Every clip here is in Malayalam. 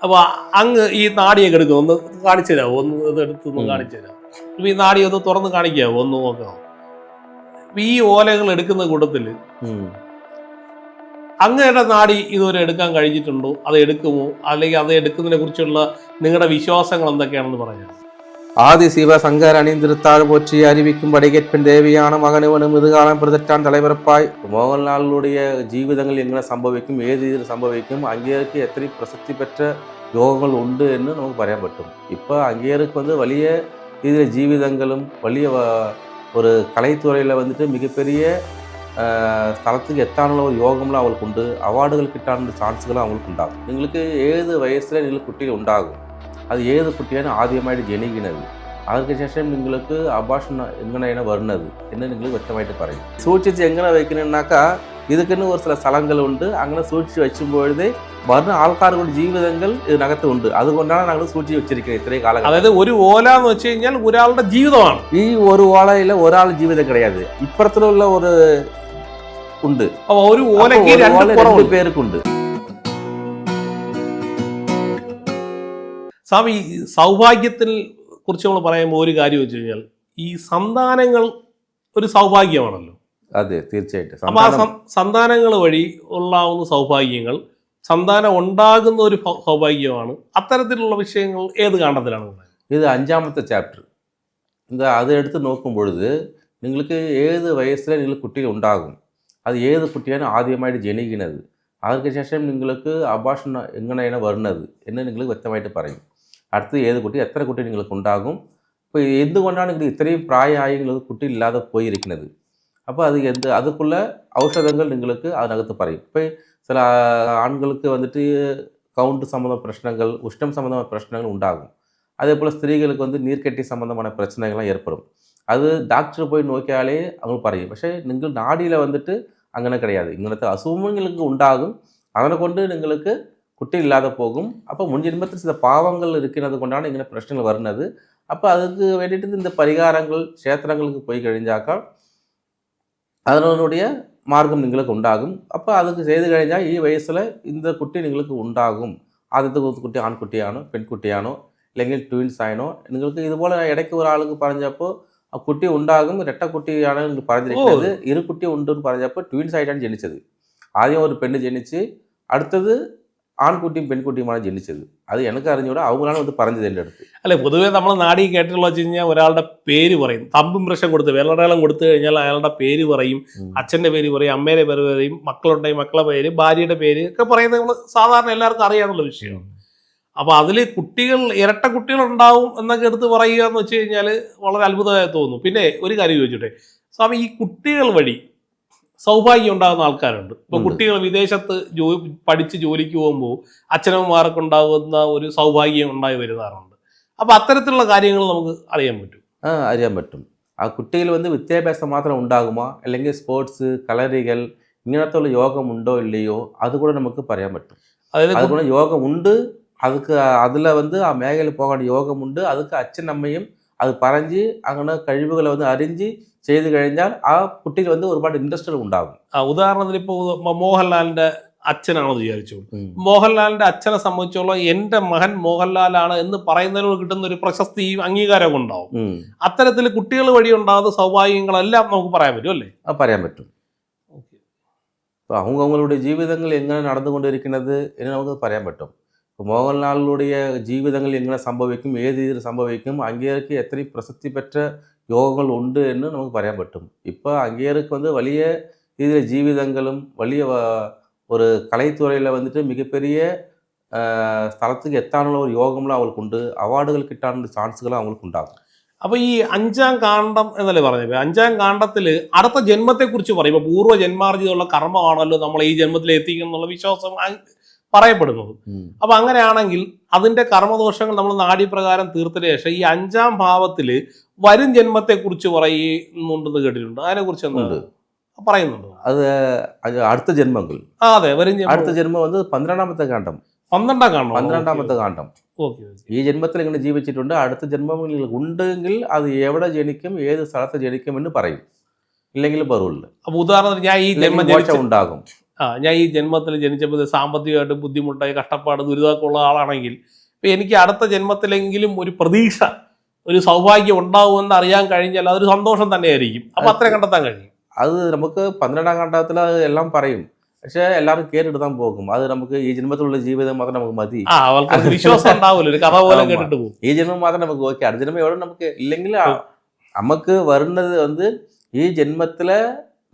അപ്പൊ അങ്ങ് ഈ നാടിയൊക്കെ എടുക്കും, ഒന്ന് കാണിച്ചു തരാമോ? ഒന്ന് ഇത് എടുത്തൊന്ന് കാണിച്ചു തരാം. അപ്പൊ ഈ നാടി ഒന്ന് തുറന്ന് കാണിക്കാവോ? ഒന്ന് നോക്കാം. ഈ ഓലകൾ എടുക്കുന്ന കൂട്ടത്തില് അങ്ങയുടെ നാടി ഇതുവരെ എടുക്കാൻ കഴിഞ്ഞിട്ടുണ്ടോ? അത് എടുക്കുമോ? അല്ലെങ്കിൽ അത് എടുക്കുന്നതിനെ കുറിച്ചുള്ള നിങ്ങളുടെ വിശ്വാസങ്ങൾ എന്തൊക്കെയാണെന്ന് പറയാം. ஆதி சிவ சங்கர் அணிந்திருத்தாள் போற்றி அறிவிக்கும் வடிகேட்பின் தேவியான மகனுவனும் இதுகாலம் பிரதட்டான் தலைவரப்பாய். மோகன்லாலுடைய ஜீவிதங்கள் எங்கே സംഭവിക്കും, ഏത് രീതിയിൽ സംഭവിക്കും, അങ്ങേർക്ക് എത്ര പ്രസക്തി പെറ്റ യോഗങ്ങൾ ഉണ്ട് എന്ന് നമുക്ക് പറയാൻ പറ്റും. ഇപ്പോൾ അങ്ങേർക്ക് വലിയ രീതിയിൽ ജീവിതങ്ങളും വലിയ ஒரு கலைத்துறையில் மிகப்பெரிய സ്ഥലത്തേക്ക് എത്താനുള്ള ഒരു യോഗങ്ങളും അവൾക്കുണ്ട്. അവാർഡുകൾ കിട്ടാനുള്ള ചാൻസുകളും അവൾക്ക് ഉണ്ടാകും. നിങ്ങൾക്ക് ഏത് വയസ്സിൽ നിങ്ങൾ കുട്ടികൾ ഉണ്ടാകും, അത് ഏത് കുട്ടിയാണ് ആദ്യമായിട്ട് ജനിക്കുന്നത്, അതിനുശേഷം നിങ്ങൾക്ക് അഭാഷണം എങ്ങനെയാണ് വരുന്നത് എന്ന് നിങ്ങൾ വ്യക്തമായിട്ട് പറയും. സൂക്ഷിച്ച് എങ്ങനെ വയ്ക്കണമെന്നാക്കാ இதுக்குன்னு ஒரு சில സ്ഥലങ്ങൾ ഉണ്ട്. അങ്ങനെ സൂക്ഷിച്ച് വെച്ചുമ്പോഴേ വരുന്ന ആൾക്കാരുടെ ജീവിതങ്ങൾ ഇതിനകത്ത് ഉണ്ട്. അതുകൊണ്ടാണ് ഞങ്ങൾ സൂക്ഷിച്ച് വെച്ചിരിക്കുന്നത് ഇത്രയും കാലം. അതായത് ഒരു ഓല എന്ന് വെച്ച് കഴിഞ്ഞാൽ ഒരാളുടെ ജീവിതമാണ്. ഈ ഒരു ഓലയിൽ ഒരാളുടെ ജീവിതം கிடையாது, ഇപ്പുറത്തിലുള്ള ഒരു ഉണ്ട്. ഒരു ഓലയ്ക്ക് രണ്ട് പേർക്കുണ്ട്. സ്വാമി, സൗഭാഗ്യത്തിനെ കുറിച്ച് നമ്മൾ പറയുമ്പോൾ ഒരു കാര്യം വെച്ച് കഴിഞ്ഞാൽ ഈ സന്താനങ്ങൾ ഒരു സൗഭാഗ്യമാണല്ലോ. അതെ, തീർച്ചയായിട്ടും. അപ്പൊ ആ സന്താനങ്ങൾ വഴി ഉള്ളാവുന്ന സൗഭാഗ്യങ്ങൾ, സന്താനം ഉണ്ടാകുന്ന ഒരു സൗഭാഗ്യമാണ്. അത്തരത്തിലുള്ള വിഷയങ്ങൾ ഏത് കാണ്ഡത്തിലാണ്? ഇത് 5ാമത്തെ ചാപ്റ്റർ. അത് എടുത്ത് നോക്കുമ്പൊഴുത് നിങ്ങൾക്ക് ഏത് വയസ്സിൽ നിങ്ങൾ കുട്ടികൾ ഉണ്ടാകും, അത് ഏത് കുട്ടിയാണ് ആദ്യമായിട്ട് ജനിക്കുന്നത്, അതിനുശേഷം നിങ്ങൾക്ക് അഭാഷണം എങ്ങനെയാണ് വരുന്നത് എന്ന് നിങ്ങൾ വ്യക്തമായിട്ട് പറയും. അടുത്ത് ഏത് കുട്ടി, എത്ര കുട്ടി നിങ്ങൾക്ക് ഉണ്ടാകും, ഇപ്പോൾ എന്തുകൊണ്ടാണ് നിങ്ങൾ ഇത്രയും പ്രായമായി നിങ്ങൾക്ക് കുട്ടി ഇല്ലാതെ പോയിരിക്കുന്നത്, അപ്പോൾ അത് அதுக்குள்ள ഔഷധങ്ങൾ നിങ്ങൾക്ക് അതിനകത്ത് പറയും. ഇപ്പോൾ ചില ആണുങ്ങൾക്ക് കൗണ്ട് സംബന്ധ പ്രശ്നങ്ങൾ, ഉഷ്ണം സംബന്ധമായ പ്രശ്നങ്ങൾ ഉണ്ടാകും. അതേപോലെ സ്ത്രീകൾക്ക് നീർക്കെട്ടി സംബന്ധമായ പ്രശ്നങ്ങളെല്ലാം ഏർപ്പെടും. അത് ഡാക്ടർ പോയി നോക്കിയാലേ അവർ പറയും. പക്ഷേ നിങ്ങൾ നാടിയിൽ അങ്ങനെ கிடையாது. ഇങ്ങനത്തെ അസുഖങ്ങൾക്ക് ഉണ്ടാകും, അതിനെ കൊണ്ട് നിങ്ങൾക്ക് കുട്ടി ഇല്ലാതെ പോകും. അപ്പോൾ മുൻ ജന്മത്തിൽ ചില പാവങ്ങൾ ഇരിക്കുന്നത് കൊണ്ടാണ് ഇങ്ങനെ പ്രശ്നങ്ങൾ വരുന്നത്. അപ്പോൾ அதுக்கு വേണ്ടിയിട്ട് இந்த പരിഹാരങ്ങൾ ക്ഷേത്രങ്ങൾക്ക് പോയി കഴിഞ്ഞാൽ അതിനുடைய മാർഗം നിങ്ങൾക്ക് ഉണ്ടാകും. അപ്പോൾ അതൊക്കെ ചെയ്ത് കഴിഞ്ഞാൽ ഈ വയസ്സിൽ இந்த കുട്ടി നിങ്ങൾക്ക് ഉണ്ടാകും. ആദ്യത്തെ കുട്ടി ആൺകുട്ടിയാണോ പെൺകുട്ടിയാണോ അല്ലെങ്കിൽ ട്വിൻസ് ആണോ, നിങ്ങൾക്ക് ഇതുപോലെ ഇടയ്ക്ക് ഒരാൾക്ക് പറഞ്ഞപ്പോൾ ആ കുട്ടി ഉണ്ടാകും, ഇരട്ടക്കുട്ടിയാണ് നിങ്ങൾ പറഞ്ഞിരിക്കുന്നത്. ഇരു കുട്ടി ഉണ്ടെന്ന് പറഞ്ഞപ്പോൾ ട്വിൻസ് ആയിട്ടാണ് ജനിച്ചത്. ആദ്യം ഒരു പെണ്ണ് ജനിച്ച് അടുത്തത് ആൺകുട്ടിയും പെൺകുട്ടിയുമാണ് ജനിച്ചത്. അത് എനിക്ക് അറിഞ്ഞൂടെ, അവങ്ങളാണ് പറഞ്ഞത് എൻ്റെ അടുത്ത്. അല്ലെ, പൊതുവേ നമ്മൾ നാടി കേട്ടിട്ടുള്ള വെച്ച് കഴിഞ്ഞാൽ ഒരാളുടെ പേര് പറയും, തമ്പും ബ്രഷം കൊടുത്ത് വെള്ളടയാളം കൊടുത്തു കഴിഞ്ഞാൽ അയാളുടെ പേര് പറയും, അച്ഛൻ്റെ പേര് പറയും, അമ്മയുടെ പേര് പറയും, മക്കളുണ്ടെങ്കിൽ മക്കളുടെ പേര്, ഭാര്യയുടെ പേര് ഒക്കെ പറയുന്നത് നമ്മൾ സാധാരണ എല്ലാവർക്കും അറിയാനുള്ള വിഷയമാണ്. അപ്പോൾ അതിൽ കുട്ടികൾ, ഇരട്ട കുട്ടികൾ ഉണ്ടാവും എന്നൊക്കെ എടുത്ത് പറയുക എന്ന് വെച്ച് കഴിഞ്ഞാൽ വളരെ അത്ഭുതമായി തോന്നുന്നു. പിന്നെ ഒരു കാര്യം ചോദിച്ചോട്ടെ സ്വാമി, ഈ കുട്ടികൾ വഴി സൗഭാഗ്യം ഉണ്ടാകുന്ന ആൾക്കാരുണ്ട്. ഇപ്പൊ കുട്ടികൾ വിദേശത്ത് പഠിച്ച് ജോലിക്ക് പോകുമ്പോൾ അച്ഛനമ്മമാർക്ക് ഉണ്ടാകുന്ന ഒരു സൗഭാഗ്യം ഉണ്ടായി വരുന്നതാറുണ്ട്. അപ്പൊ അത്തരത്തിലുള്ള കാര്യങ്ങൾ നമുക്ക് അറിയാൻ പറ്റും. അറിയാൻ പറ്റും. ആ കുട്ടികൾ വിദ്യാഭ്യാസം മാത്രം ഉണ്ടാകുമോ, അല്ലെങ്കിൽ സ്പോർട്സ്, കളരികൾ, ഇങ്ങനത്തെ ഉള്ള യോഗം ഉണ്ടോ ഇല്ലയോ, അതുകൂടെ നമുക്ക് പറയാൻ പറ്റും. അതുകൂടെ യോഗം ഉണ്ട്, அதுக்கு அதில் ആ മേഖലയിൽ പോകേണ്ട യോഗമുണ്ട്. அதுக்கு അച്ഛൻ അമ്മയും അത് പറഞ്ഞ് അങ്ങനെ കഴിവുകളെ അറിഞ്ഞ് ചെയ്ത് കഴിഞ്ഞാൽ ആ കുട്ടികൾ ഒരുപാട് ഇൻട്രസ്റ്റ് ഉണ്ടാകും. ഉദാഹരണത്തിന് ഇപ്പോൾ മോഹൻലാലിന്റെ അച്ഛനാണെന്ന് വിചാരിച്ചു. മോഹൻലാലിന്റെ അച്ഛനെ സംബന്ധിച്ചോളം എൻ്റെ മകൻ മോഹൻലാലാണ് എന്ന് പറയുന്നതിനോട് കിട്ടുന്ന ഒരു പ്രശസ്തിയും അംഗീകാരവും ഉണ്ടാവും. അത്തരത്തിൽ കുട്ടികൾ വഴി ഉണ്ടാകുന്ന സൗഭാഗ്യങ്ങളെല്ലാം നമുക്ക് പറയാൻ പറ്റും അല്ലേ? പറയാൻ പറ്റും. അപ്പോൾ അവങ്ങളുടെ ജീവിതങ്ങൾ എങ്ങനെ നടന്നുകൊണ്ടിരിക്കുന്നത് എന്ന് നമുക്ക് പറയാൻ പറ്റും. മോഹൻലാലിനുடைய ജീവിതങ്ങൾ എങ്ങനെ സംഭവിക്കും, ഏത് രീതിയിൽ സംഭവിക്കും, അങ്ങേർക്ക് എത്ര പ്രസക്തി പെറ്റ യോഗങ്ങൾ ഉണ്ട് എന്ന് നമുക്ക് പറയാൻ പറ്റും. ഇപ്പോൾ അങ്ങേർക്ക് വലിയ രീതിയിൽ ജീവിതങ്ങളും വലിയ ഒരു കലൈത്തുறையில் மிகப்பெரிய സ്ഥലത്തേക്ക് എത്താനുള്ള ഒരു യോഗങ്ങളും അവൾക്കുണ്ട്. അവാർഡുകൾ കിട്ടാനുള്ള ചാൻസുകളും അവൾക്ക് ഉണ്ടാകും. അപ്പോൾ ഈ 5ാം കാണ്ഡം എന്നല്ലേ പറഞ്ഞത്? 5ാം കാണ്ഡത്തിൽ അടുത്ത ജന്മത്തെക്കുറിച്ച് പറയും. ഇപ്പോൾ പൂർവ്വ ജന്മാർജിതമുള്ള കർമ്മമാണല്ലോ നമ്മൾ ഈ ജന്മത്തിൽ എത്തിക്കണം എന്നുള്ള വിശ്വാസം പറയപ്പെടുന്നത്. അപ്പൊ അങ്ങനെയാണെങ്കിൽ അതിന്റെ കർമ്മദോഷങ്ങൾ നമ്മൾ നാഡീപ്രകാരം തീർത്തതിന് ശേഷം ഈ 5ാം ഭാവത്തില് വരും ജന്മത്തെ കുറിച്ച് പറയുന്നുണ്ടെന്ന് കേട്ടിട്ടുണ്ട്. അതിനെ കുറിച്ച് എന്തുണ്ട് പറയുന്നുണ്ടോ? അത് അടുത്ത ജന്മങ്ങൾ. അതെ, വരും അടുത്ത ജന്മം 12ാമത്തെ കാണ്ഡം. 12ാമത്തെ കാണ്ഡം. ഈ ജന്മത്തിൽ ഇങ്ങനെ ജീവിച്ചിട്ടുണ്ട്, അടുത്ത ജന്മങ്ങൾ ഉണ്ടെങ്കിൽ അത് എവിടെ ജനിക്കും, ഏത് സ്ഥലത്ത് ജനിക്കും എന്ന് പറയും. ഇല്ലെങ്കിൽ പറയില്ല. അപ്പൊ ഉദാഹരണത്തിന് ഞാൻ ഈ ജന്മം ഉണ്ടാകും. ഞാൻ ഈ ജന്മത്തിൽ ജനിച്ചപ്പോൾ സാമ്പത്തികമായിട്ട് ബുദ്ധിമുട്ടായി കഷ്ടപ്പാട് ദുരിതമൊക്കെ ഉള്ള ആളാണെങ്കിൽ ഇപ്പം എനിക്ക് അടുത്ത ജന്മത്തിലെങ്കിലും ഒരു പ്രതീക്ഷ, ഒരു സൗഭാഗ്യം ഉണ്ടാവുമെന്ന് അറിയാൻ കഴിഞ്ഞാൽ അതൊരു സന്തോഷം തന്നെയായിരിക്കും. അപ്പം അത്രയും കണ്ടെത്താൻ കഴിയും. അത് നമുക്ക് 12ാം ഘട്ടത്തിൽ അത് എല്ലാം പറയും. പക്ഷെ എല്ലാവരും കേട്ടിട്ട് പോകും. അത് നമുക്ക് ഈ ജന്മത്തിലുള്ള ജീവിതം മാത്രം നമുക്ക് മതി. അവർക്ക് വിശ്വാസം ഉണ്ടാവില്ല, ഒരു കഥ പോലെ കേട്ടിട്ട് പോകും. ഈ ജന്മം മാത്രം നമുക്ക് ഓക്കെ, അടുത്ത ജന്മം എവിടെ നമുക്ക് ഇല്ലെങ്കിൽ നമുക്ക് വരുന്നത് ഈ ജന്മത്തില്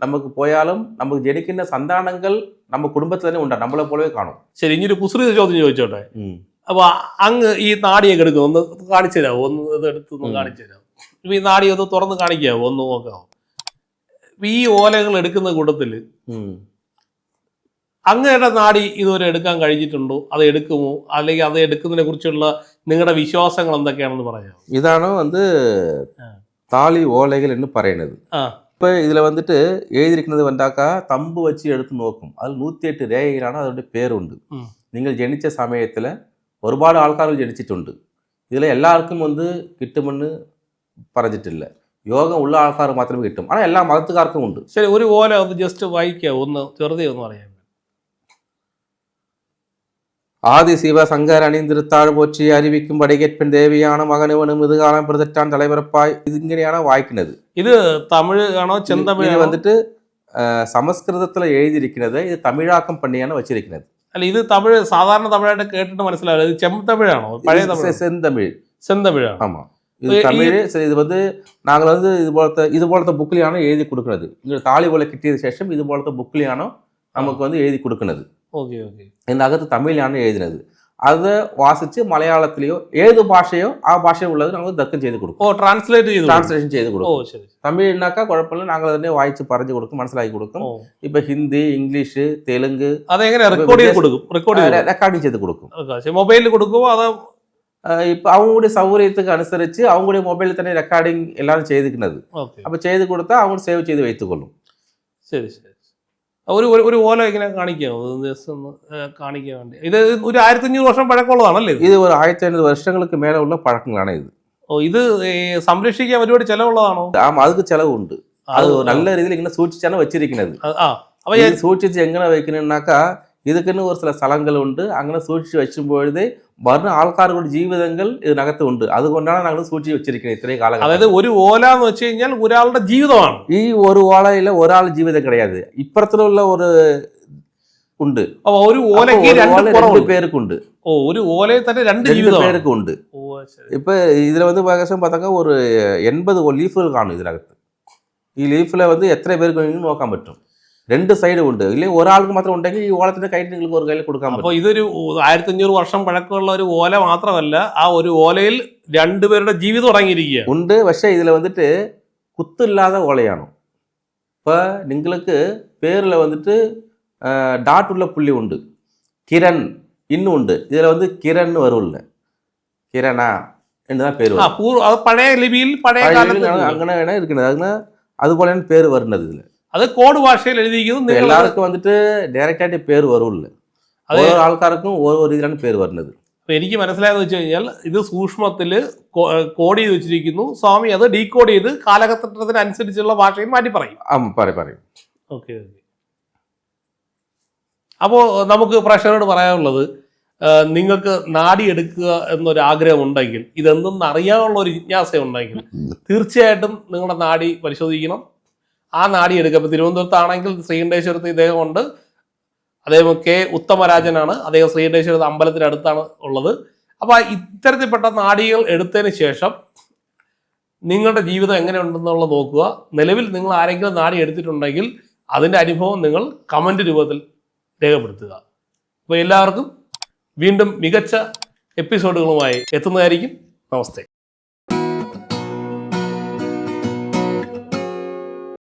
നമുക്ക് പോയാലും നമുക്ക് ജനിക്കുന്ന സന്താനങ്ങൾ நம்ம കുടുംബത്തിൽ തന്നെ ഉണ്ടാകും, നമ്മളെ പോലെ കാണും. ശരി, ഇനി ഒരു കുസൃതി ചോദ്യം ചോദിച്ചോട്ടെ. അപ്പൊ അങ്ങ് ഈ നാടിയൊക്കെ എടുക്കും, ഒന്ന് കാണിച്ചു തരാമോ? ഒന്ന് ഇത് എടുത്തൊന്ന് കാണിച്ചു തരാമോ? ഇപ്പൊ ഈ നാടി ഒന്ന് തുറന്ന് കാണിക്കാവോ? ഒന്ന് നോക്കാവോ? ഈ ഓലകൾ എടുക്കുന്ന കൂട്ടത്തില് അങ്ങയുടെ നാടി ഇതുവരെ എടുക്കാൻ കഴിഞ്ഞിട്ടുണ്ടോ? അത് എടുക്കുമോ? അല്ലെങ്കിൽ അത് എടുക്കുന്നതിനെ കുറിച്ചുള്ള നിങ്ങളുടെ വിശ്വാസങ്ങൾ എന്തൊക്കെയാണെന്ന് പറയാമോ? ഇതാണ് താളി ഓലകൾ എന്ന് പറയുന്നത്. ഇപ്പൊ ഇതിൽ എഴുതിയിരിക്കുന്നത് തമ്പ് വെച്ച് എടുത്ത് നോക്കും. അതിൽ 108 രേഖയിലാണ് അതിന്റെ പേരുണ്ട്. നിങ്ങൾ ജനിച്ച സമയത്തിൽ ഒരുപാട് ആൾക്കാർ ജനിച്ചിട്ടുണ്ട്. ഇതിൽ എല്ലാവർക്കും കിട്ടുമെന്ന് പറഞ്ഞിട്ടില്ല. യോഗം ഉള്ള ആൾക്കാർ മാത്രമേ കിട്ടും. ஆனால் എല്ലാ മതത്തുകാർക്കും ഉണ്ട്. ശരി, ഒരു ഓല ഒന്ന് ജസ്റ്റ് വായിക്കാവോ? ഒന്ന് ചെറുതേ ഒന്ന് പറയാം. ஆதி சிவ சங்கர் அணிந்திருத்தாழ் போற்றி அறிவிக்கும் படைகேற்பன் தேவியான மகனுவனும் இதுகாலம் பிரதட்டான் தலைவரப்பாய். இது இங்கനെയാണ് വായിക്കുന്നത്. ഇത് തമിഴ് ആണോ ചെന്തമിഴ്? ഇത് സംസ്കൃതത്തിൽ എഴുതിയിരിക്കുന്നത്. ഇത് തമിഴാക്കം പണിയാണ് വെച്ചിരിക്കുന്നത്. അല്ല, ഇത് തമിഴ് സാധാരണ തമിഴായിട്ട് കേട്ടിട്ട് മനസ്സിലാവില്ല. ഇത് ചെന്തമിഴാണോ? പഴയ തമിഴ്? செந்தமிழ். செந்தமிழாണ്. ஆமா, இது தமிழ். இது நாங்கள் இது போலത്തെ ബുക്കിലാണ് എഴുതി കൊടുക്കുന്നത്. ഇങ്ങനെ താളി പോലെ കിട്ടിയതിനു ശേഷം ഇത് പോലത്തെ ബുക്കിലാണ് നമുക്ക് എഴുതി കൊടുക്കുന്നത്. ഇതിനകത്ത് തമിഴിലാണ് എഴുതുന്നത്. അത് വാസിച്ച് മലയാളത്തിലെയോ ഏത് ഭാഷയോ ആ ഭാഷയുള്ളത് ഞങ്ങൾ ദക്കം ചെയ്ത് കൊടുക്കും. ട്രാൻസ്ലേഷൻ ചെയ്ത് കൊടുക്കും. തമിഴ്നാക്കാ കുഴപ്പമില്ല, ഞങ്ങൾ തന്നെ വായിച്ച് പറഞ്ഞു കൊടുക്കും, മനസ്സിലാക്കി കൊടുക്കും. ഇപ്പൊ ഹിന്ദി, ഇംഗ്ലീഷ്, തെലുങ്ക് റെക്കോർഡിങ് ചെയ്ത് കൊടുക്കും. മൊബൈലിൽ കൊടുക്കുമോ? അത് ഇപ്പൊ അവങ്ങളുടെ സൗകര്യத்துக்கு അനുസരിച്ച് അവങ്ങളുടെ മൊബൈലിൽ തന്നെ റെക്കോർഡിങ് എല്ലാം ചെയ്തിരിക്കുന്നത്. അപ്പൊ ചെയ്ത് കൊടുത്താൽ അവർ സേവ് ചെയ്ത് വെച്ചുകൊള്ളും. ശരി ശരി. ഒരു ഓല ഇങ്ങനെ കാണിക്കാമോ? ജസ്റ്റ് ഒന്ന് കാണിക്കാൻ വേണ്ടി. ഇത് ഒരു 1500 വർഷം പഴക്കമുള്ളതാണല്ലേ? ഇത് ഒരു 1500 വർഷങ്ങൾക്ക് മേലെ ഉള്ള പഴക്കങ്ങളാണ് ഇത്. ഇത് സംരക്ഷിക്കാൻ ഒരുപാട് ചെലവുള്ളതാണോ? அதுக்கு ചെലവുണ്ട്. അത് നല്ല രീതിയിൽ ഇങ്ങനെ സൂക്ഷിച്ചാണ് വെച്ചിരിക്കുന്നത്. അപ്പൊ സൂക്ഷിച്ച് എങ്ങനെ വെക്കണമെന്നാക്കാ இதுக்குன்னு ഒരു ചില സ്ഥലങ്ങളുണ്ട്. അങ്ങനെ സൂക്ഷിച്ച് വെച്ചുമ്പോഴേ വരുന്ന ആൾക്കാരുടെ ജീവിതങ്ങൾ ഇതിനകത്ത് ഉണ്ട്. അതുകൊണ്ടാണ് ഞങ്ങൾ സൂക്ഷിച്ച് വെച്ചിരിക്കുന്നത് ഇത്രയും കാലം. അതായത് ഒരു ഓല എന്ന് വെച്ച് കഴിഞ്ഞാൽ ഒരാളുടെ ജീവിതമാണ്. ഈ ഒരു ഓലയില ഒരാളുടെ ജീവിതം കിടയാത്. ഇപ്പുറത്തിലുള്ള ഒരു ഉണ്ട്. ഒരു ഓലയ്ക്ക് 2 പേർക്കുണ്ട്. ഒരു ഓലയിൽ തന്നെ 2 പേർക്കുണ്ട്. ഇപ്പൊ ഇതിൽ ഏകദേശം பார்த்தாக்க ഒരു 80 ലീഫുകൾ കാണും ഇതിനകത്ത്. ഈ ലീഫിൽ എത്ര പേർക്ക് നോക്കാൻ പറ്റും. 2 സൈഡും ഉണ്ട്. ഇല്ലെങ്കിൽ ഒരാൾക്ക് മാത്രം ഉണ്ടെങ്കിൽ ഈ ഓലത്തിന്റെ കയ്യിൽ നിങ്ങൾക്ക് ഒരു കയ്യിൽ കൊടുക്കാൻ പറ്റും. അപ്പോൾ ഇതൊരു 1500 വർഷം പഴക്കമുള്ള ഒരു ഓല മാത്രമല്ല, ആ ഒരു ഓലയിൽ 2 പേരുടെ ജീവിതം അടങ്ങിയിരിക്കുക ഉണ്ട്. പക്ഷെ ഇതിൽ കുത്തില്ലാത്ത ഓലയാണ്. ഇപ്പൊ നിങ്ങൾക്ക് പേരിൽ டாட்டுள்ள புள்ளி ഉണ്ട്. കിരൺ இன்னும் ഉണ്ട്. ഇതിൽ കിരൺ വരുമില്ല. കിരണ എന്നതാണ് പേര്. പഴയ ലിപിയിൽ പഴയ അങ്ങനെയാണ് ഇരിക്കുന്നത്. അങ്ങനെ അതുപോലെയാണ് പേര് വരുന്നത്. ഇതിൽ അത് കോഡ് ഭാഷയിൽ എഴുതിയിരിക്കുന്നത്. എല്ലാവർക്കും ഡയറക്റ്റ് ആയിട്ട് പേര് വരുമില്ല. ഓരോ ആൾക്കാർക്കും ഓരോ രീതിയിലാണ് പേര് വരുന്നത്. അപ്പൊ എനിക്ക് മനസ്സിലായെന്ന് വെച്ച് കഴിഞ്ഞാൽ ഇത് സൂക്ഷ്മത്തിൽ കോഡ് ചെയ്ത് വെച്ചിരിക്കുന്നു. സ്വാമി അത് ഡീകോഡ് ചെയ്ത് കാലഘട്ടത്തിനനുസരിച്ചുള്ള ഭാഷയിൽ മാറ്റി പറയും. പറയും. ഓക്കെ. അപ്പോൾ നമുക്ക് പ്രേക്ഷകരോട് പറയാനുള്ളത്, നിങ്ങൾക്ക് നാടി എടുക്കുക എന്നൊരാഗ്രഹം ഉണ്ടെങ്കിൽ, ഇതെന്തെന്ന് അറിയാനുള്ള ഒരു ജിജ്ഞാസ ഉണ്ടെങ്കിൽ തീർച്ചയായിട്ടും നിങ്ങളുടെ നാടി പരിശോധിക്കണം. ആ നാടി എടുക്കുക. ഇപ്പോൾ തിരുവനന്തപുരത്താണെങ്കിൽ ശ്രീകണ്ഠേശ്വരത്ത് ഇദ്ദേഹം ഉണ്ട്. അദ്ദേഹം കെ ഉത്തമരാജനാണ്. അദ്ദേഹം ശ്രീകണ്ഠേശ്വരത്ത് അമ്പലത്തിനടുത്താണ് ഉള്ളത്. അപ്പോൾ ഇത്തരത്തിൽപ്പെട്ട നാടികൾ എടുത്തതിന് ശേഷം നിങ്ങളുടെ ജീവിതം എങ്ങനെയുണ്ടെന്നുള്ളത് നോക്കുക. നിലവിൽ നിങ്ങൾ ആരെങ്കിലും നാടി എടുത്തിട്ടുണ്ടെങ്കിൽ അതിൻ്റെ അനുഭവം നിങ്ങൾ കമൻറ്റ് രൂപത്തിൽ രേഖപ്പെടുത്തുക. അപ്പോൾ എല്ലാവർക്കും വീണ്ടും മികച്ച എപ്പിസോഡുകളുമായി എത്തുന്നതായിരിക്കും. നമസ്തേ.